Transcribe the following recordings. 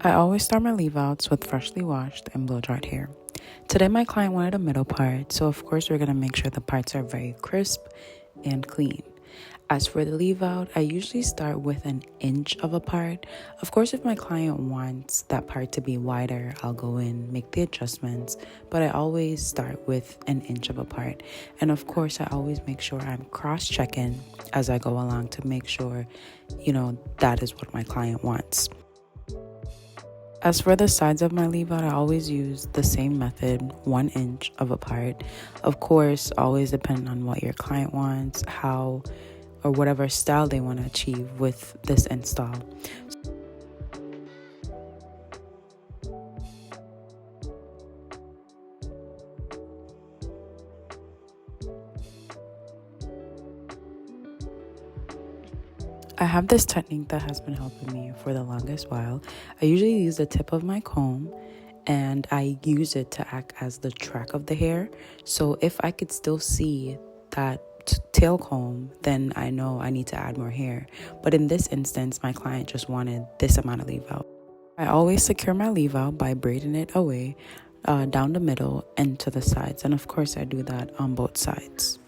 I always start my leave outs with freshly washed and blow dried hair. Today my client wanted a middle part, so of course we're going to make sure the parts are very crisp and clean. As for the leave out, I usually start with an inch of a part. Of course, if my client wants that part to be wider, I'll go in, make the adjustments, but I always start with an inch of a part. And of course, I always make sure I'm cross-checking as I go along to make sure, that is what my client wants. As for the sides of my leave out, I always use the same method, 1 inch of a part. Of course, always depending on what your client wants, how or whatever style they want to achieve with this install. I have this technique that has been helping me for the longest while. I usually use the tip of my comb and I use it to act as the track of the hair. So if I could still see that tail comb, then I know I need to add more hair. But in this instance, my client just wanted this amount of leave out. I always secure my leave out by braiding it away down the middle and to the sides. And of course, I do that on both sides.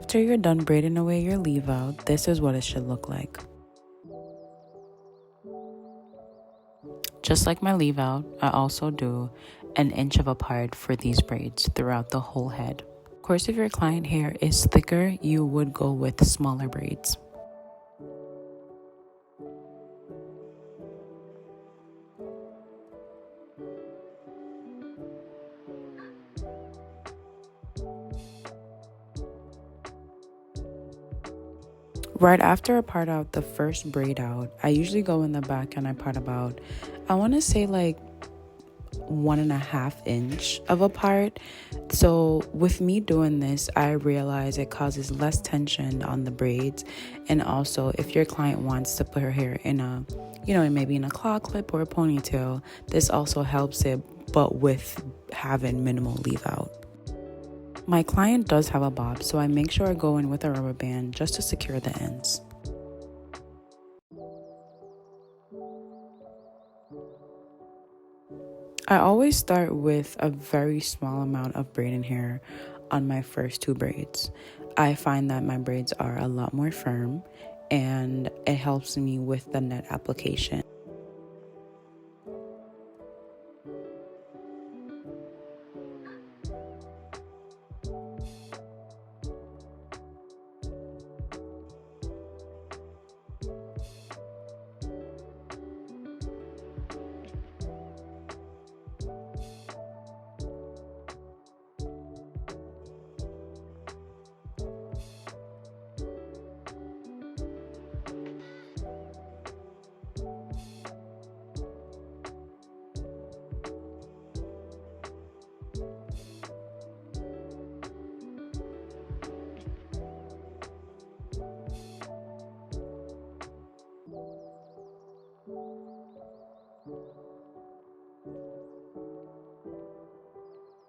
After you're done braiding away your leave out, this is what it should look like. Just like my leave out, I also do an inch of a part for these braids throughout the whole head. Of course, if your client hair is thicker, you would go with smaller braids. Right after I part out the first braid out, I usually go in the back and I part about, I want to say like 1.5 inch of a part. So with me doing this, I realize it causes less tension on the braids. And also if your client wants to put her hair in a, maybe in a claw clip or a ponytail, this also helps it, but with having minimal leave out. My client does have a bob, so I make sure I go in with a rubber band just to secure the ends. I always start with a very small amount of braiding hair on my first 2 braids. I find that my braids are a lot more firm and it helps me with the net application.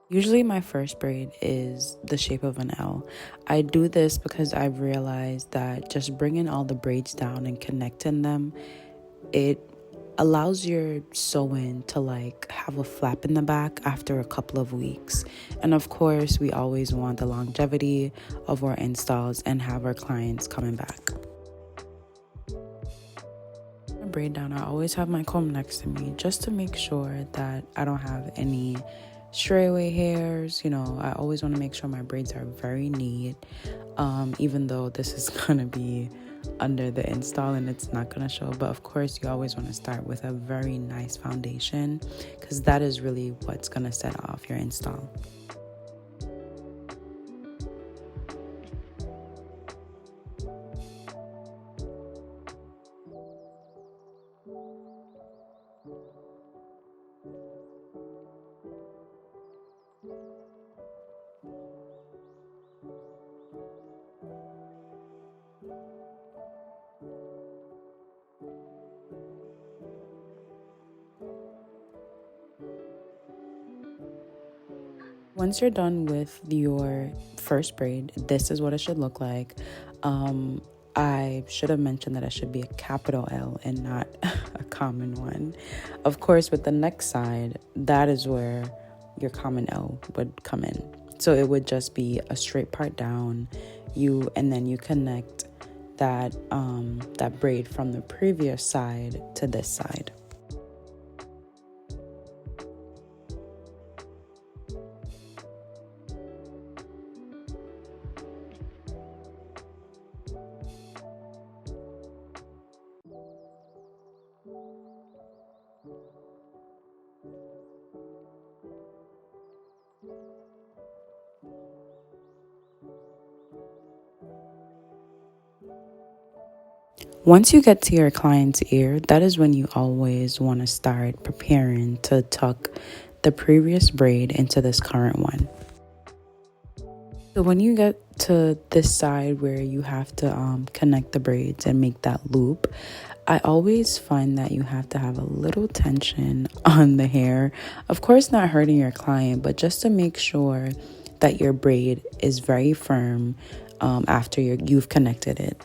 Usually my first braid is the shape of an L. I do this because I've realized that just bringing all the braids down and connecting them, it allows your sew-in to have a flap in the back after a couple of weeks. And of course, we always want the longevity of our installs and have our clients coming back. Braid down, I always have my comb next to me just to make sure that I don't have any stray away hairs. I always want to make sure my braids are very neat, even though this is gonna be under the install and it's not gonna show, but of course you always want to start with a very nice foundation because that is really what's gonna set off your install. Once you're done with your first braid, this is what it should look like. I should have mentioned that it should be a capital L and not a common one. Of course, with the next side, that is where your common L would come in. So it would just be a straight part down, and then you connect that braid from the previous side to this side. Once you get to your client's ear, that is when you always want to start preparing to tuck the previous braid into this current one. So when you get to this side where you have to connect the braids and make that loop, I always find that you have to have a little tension on the hair. Of course, not hurting your client, but just to make sure that your braid is very firm after you've connected it.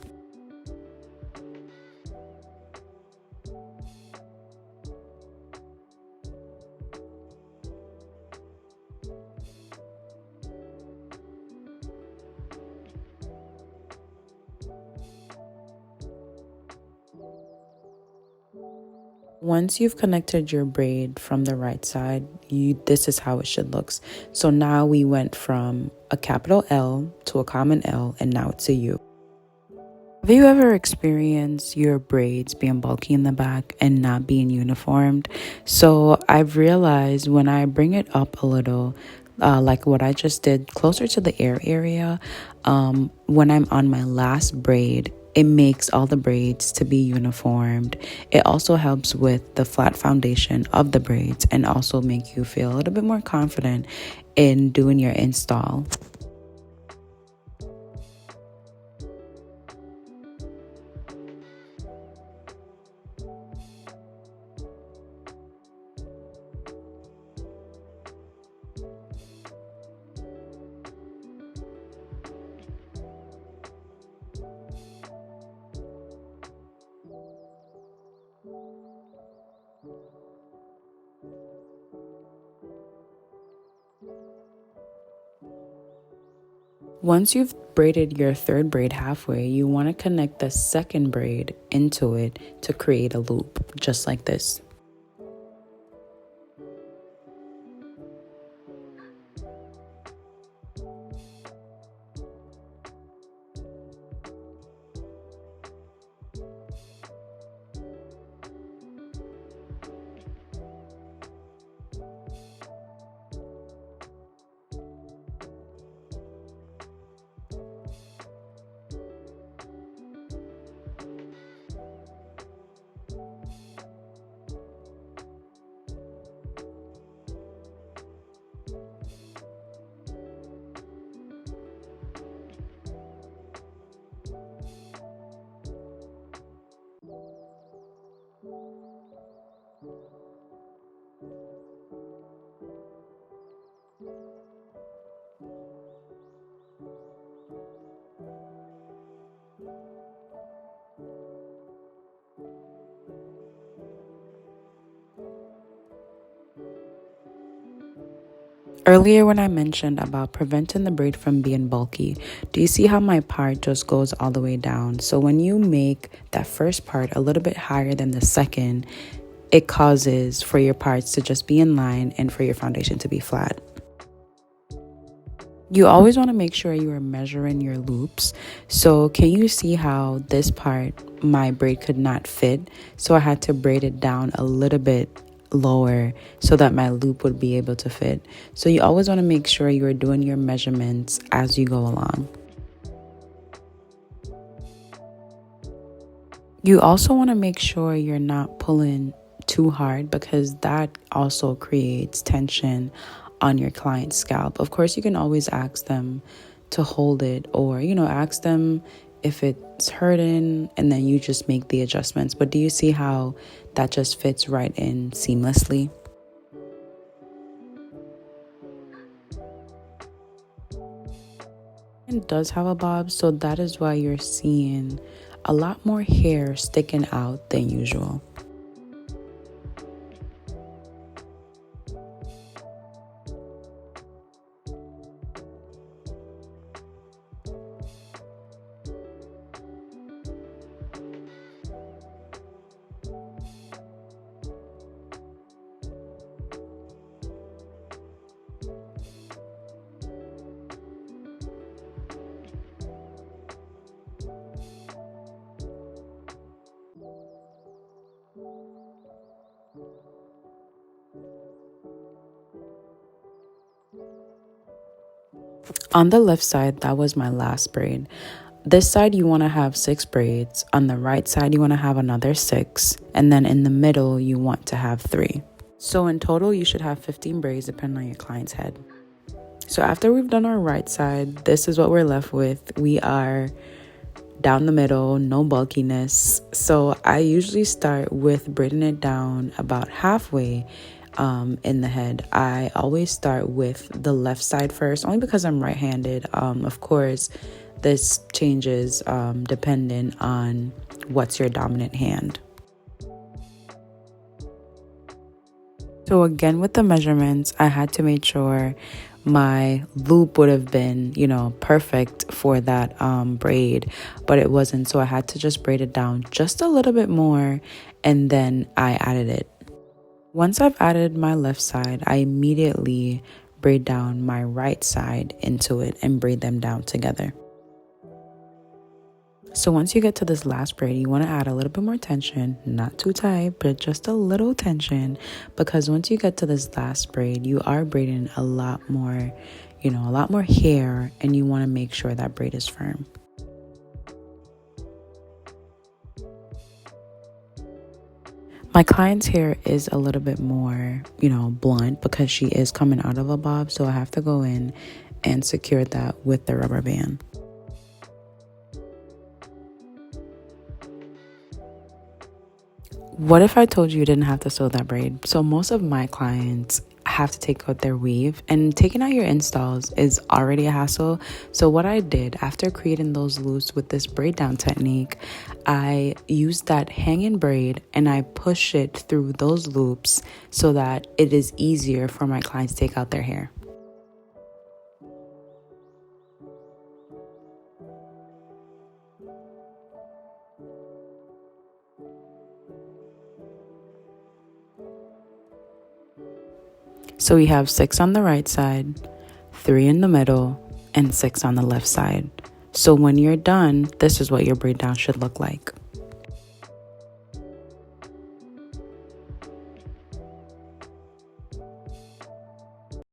Once you've connected your braid from the right side, this is how it should look. So now we went from a capital L to a common L, and now it's a U. Have you ever experienced your braids being bulky in the back and not being uniformed? So I've realized when I bring it up a little, like what I just did, closer to the ear area, when I'm on my last braid, it makes all the braids to be uniformed. It also helps with the flat foundation of the braids and also make you feel a little bit more confident in doing your install. Once you've braided your third braid halfway, you want to connect the second braid into it to create a loop, just like this. Earlier when I mentioned about preventing the braid from being bulky, do you see how my part just goes all the way down? So when you make that first part a little bit higher than the second, it causes for your parts to just be in line and for your foundation to be flat. You always want to make sure you are measuring your loops. So can you see how this part, my braid could not fit? So I had to braid it down a little bit lower so that my loop would be able to fit. So you always want to make sure you are doing your measurements as you go along. You also want to make sure you're not pulling too hard because that also creates tension on your client's scalp. Of course, you can always ask them to hold it or, ask them if it's hurting and then you just make the adjustments. But do you see how that just fits right in seamlessly? client does have a bob, so that is why you're seeing a lot more hair sticking out than usual. On the left side, that was my last braid. This side, you want to have 6 braids. On the right side, you want to have another 6. And then in the middle, you want to have 3. So in total, you should have 15 braids depending on your client's head. So after we've done our right side, this is what we're left with. We are down the middle, no bulkiness. So I usually start with braiding it down about halfway in the head. I always start with the left side first, only because I'm right-handed. Of course, this changes depending on what's your dominant hand. So again, with the measurements, I had to make sure my loop would have been, perfect for that braid, but it wasn't. So I had to just braid it down just a little bit more, and then I added it. Once I've added my left side, I immediately braid down my right side into it and braid them down together. So once you get to this last braid, you want to add a little bit more tension, not too tight, but just a little tension, because once you get to this last braid, you are braiding a lot more hair, and you want to make sure that braid is firm. My client's hair is a little bit more, blunt because she is coming out of a bob, so I have to go in and secure that with the rubber band. What if I told you didn't have to sew that braid? So most of my clients have to take out their weave, and taking out your installs is already a hassle. So what I did after creating those loops with this braid down technique, I used that hanging braid and I push it through those loops so that it is easier for my clients to take out their hair. So we have 6 on the right side, 3 in the middle, and 6 on the left side. So when you're done, this is what your braid down should look like.